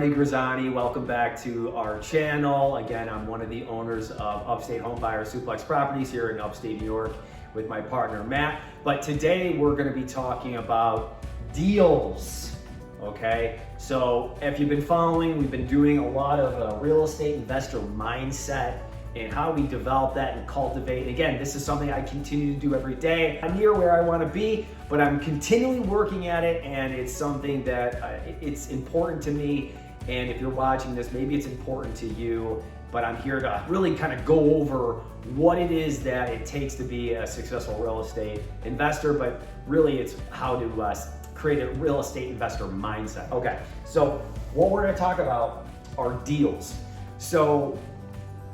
Tony Grazzani. Welcome back to our channel. Again, I'm one of the owners of Upstate Homebuyer Suplex Properties here in upstate New York with my partner Matt. But today we're going to be talking about deals. Okay, so if you've been following, we've been doing a lot of real estate investor mindset and how we develop that and cultivate. Again, this is something I continue to do every day. I'm near where I want to be, but I'm continually working at it, and it's something that it's important to me. And if you're watching this, maybe it's important to you, but I'm here to really kind of go over what it is that it takes to be a successful real estate investor, but really it's how to create a real estate investor mindset. Okay, so what we're going to talk about are deals. So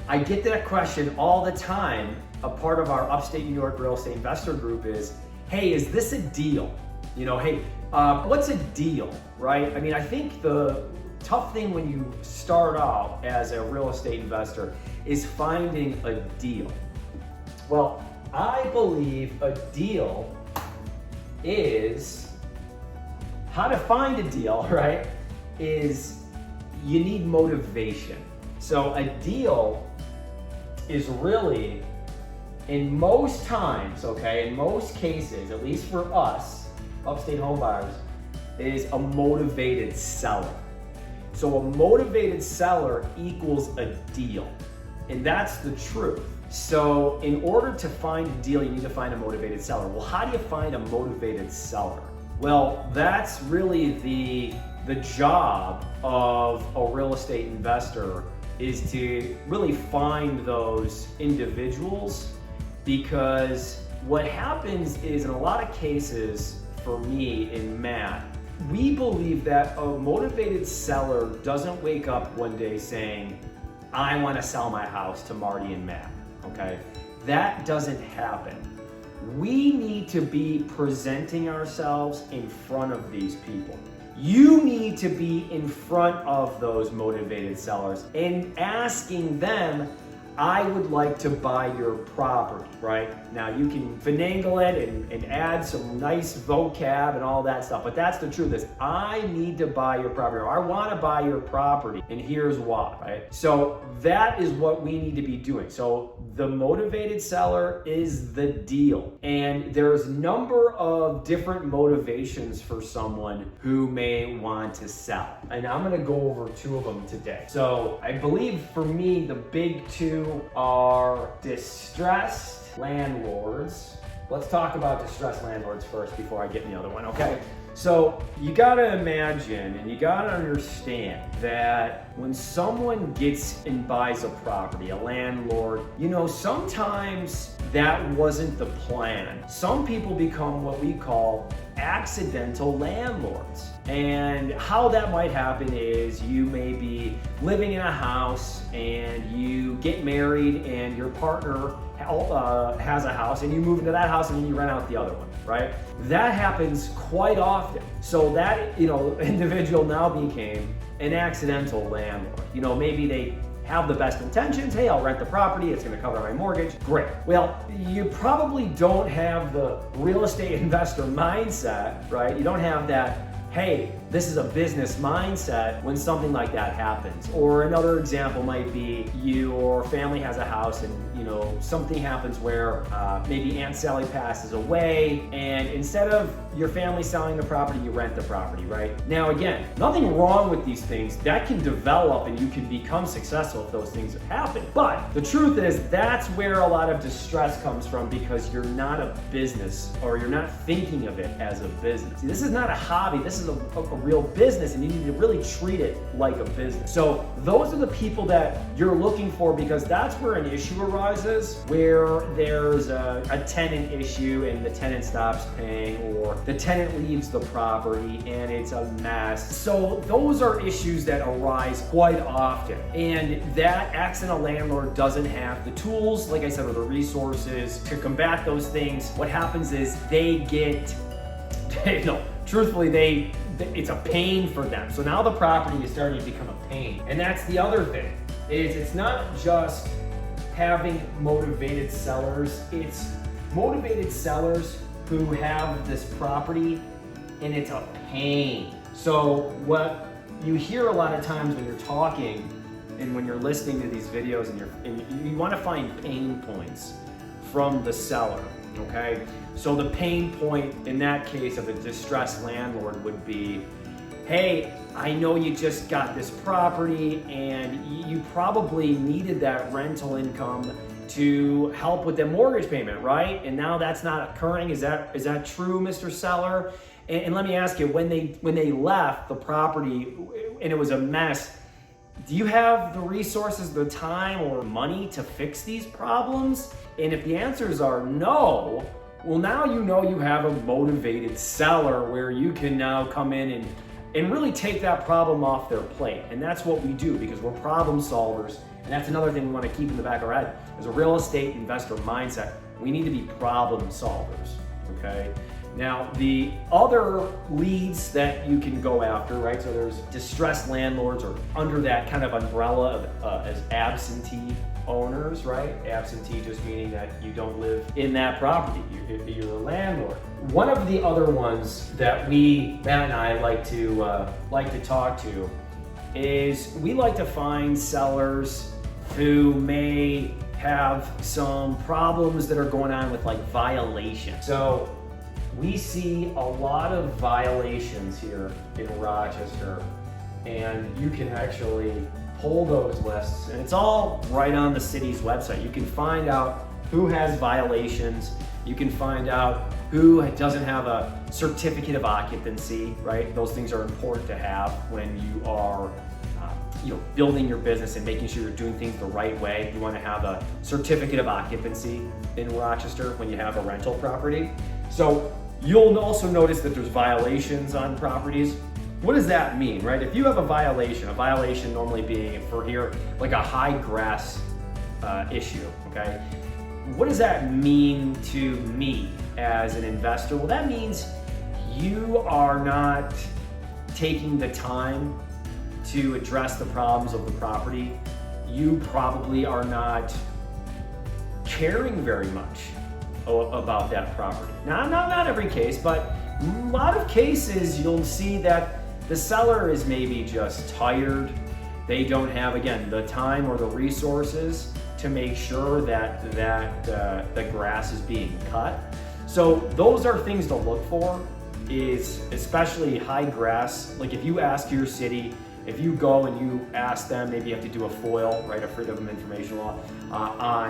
I get that question all the time. A part of our upstate New York real estate investor group is, hey, is this a deal? You know, hey, what's a deal, right? I mean, I think the tough thing when you start out as a real estate investor is finding a deal. Well, I believe a deal is, how to find a deal, right, is you need motivation. So a deal is really, in most times, okay, in most cases, at least for us, upstate home buyers, is a motivated seller. So a motivated seller equals a deal. And that's the truth. So in order to find a deal, you need to find a motivated seller. Well, how do you find a motivated seller? Well, that's really the job of a real estate investor, is to really find those individuals, because what happens is, in a lot of cases, for me and Matt, we believe that a motivated seller doesn't wake up one day saying, I want to sell my house to Marty and Matt, okay? That doesn't happen. We need to be presenting ourselves in front of these people. You need to be in front of those motivated sellers and asking them, I would like to buy your property, right? Now you can finagle it and add some nice vocab and all that stuff, but that's the truth, is I need to buy your property, or I want to buy your property, and here's why, right? So that is what we need to be doing. So the motivated seller is the deal. And there's a number of different motivations for someone who may want to sell. And I'm gonna go over two of them today. So I believe for me, the big two are distressed landlords. Let's talk about distressed landlords first before I get in the other one, okay? So you gotta imagine and you gotta understand that when someone gets and buys a property, a landlord, you know, sometimes that wasn't the plan. Some people become what we call accidental landlords. And how that might happen is, you may be living in a house and you get married and your partner has a house, and you move into that house and then you rent out the other one, right? That happens quite often. So that, you know, individual now became an accidental landlord. You know, maybe they have the best intentions. Hey, I'll rent the property, it's gonna cover my mortgage. Great. Well, you probably don't have the real estate investor mindset, right? You don't have that, hey, this is a business mindset when something like that happens. Or another example might be, your family has a house and, you know, something happens where maybe Aunt Sally passes away, and instead of your family selling the property, you rent the property, right? Now again, nothing wrong with these things. That can develop and you can become successful if those things happen. But the truth is, that's where a lot of distress comes from, because you're not a business, or you're not thinking of it as a business. See, this is not a hobby, this is a real business, and you need to really treat it like a business. So those are the people that you're looking for, because that's where an issue arises, where there's a tenant issue and the tenant stops paying, or the tenant leaves the property and it's a mess. So those are issues that arise quite often, and that accidental landlord doesn't have the tools, like I said, or the resources to combat those things. What happens is they get, truthfully, it's a pain for them. So now the property is starting to become a pain. And that's the other thing, is it's not just having motivated sellers, it's motivated sellers who have this property and it's a pain. So what you hear a lot of times when you're talking and when you're listening to these videos and you want to find pain points from the seller, okay? So the pain point in that case of a distressed landlord would be, hey, I know you just got this property and you probably needed that rental income to help with the mortgage payment, right? And now that's not occurring. Is that true, Mr. Seller? And let me ask you, when they left the property and it was a mess, do you have the resources, the time or money to fix these problems? And if the answers are no, well, now you know you have a motivated seller where you can now come in and really take that problem off their plate. And that's what we do because we're problem solvers. And that's another thing we want to keep in the back of our head. As a real estate investor mindset, we need to be problem solvers, okay? Now, the other leads that you can go after, right? So there's distressed landlords or under that kind of umbrella of as absentee owners, right? Absentee just meaning that you don't live in that property. You're a landlord. One of the other ones that Matt and I like to talk to is we like to find sellers who may have some problems that are going on with like violations. So we see a lot of violations here in Rochester, and you can actually pull those lists, and it's all right on the city's website. You can find out who has violations. You can find out who doesn't have a certificate of occupancy, right? Those things are important to have when you are building your business and making sure you're doing things the right way. You want to have a certificate of occupancy in Rochester when you have a rental property. So you'll also notice that there's violations on properties. What does that mean, right? If you have a violation normally being for here, like a high grass issue, okay? What does that mean to me as an investor? Well, that means you are not taking the time to address the problems of the property. You probably are not caring very much about that property. Now, not every case, but a lot of cases you'll see that the seller is maybe just tired. They don't have, again, the time or the resources to make sure that the grass is being cut. So those are things to look for, is especially high grass. Like if you ask your city, if you go and you ask them, maybe you have to do a FOIL, right, a Freedom of Information Law,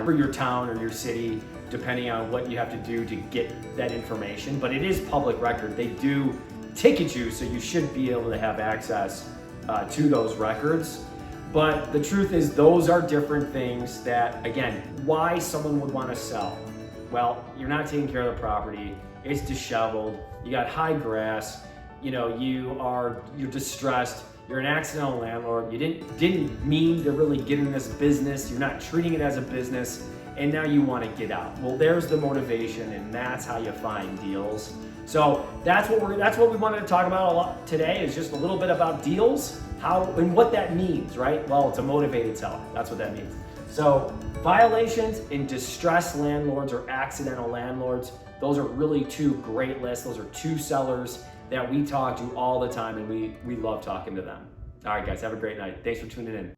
for your town or your city, depending on what you have to do to get that information. But it is public record. They do ticket you, so you should be able to have access to those records. But the truth is, those are different things that, again, why someone would want to sell. Well, you're not taking care of the property. It's disheveled. You got high grass. You're distressed. You're an accidental landlord. You didn't mean to really get in this business. You're not treating it as a business, and now you want to get out. Well, there's the motivation, and that's how you find deals. So that's what we wanted to talk about a lot today, is just a little bit about deals, how and what that means, right? Well, it's a motivated seller. That's what that means. So violations in distressed landlords or accidental landlords, those are really two great lists. Those are two sellers that we talk to all the time, and we love talking to them. All right, guys, have a great night. Thanks for tuning in.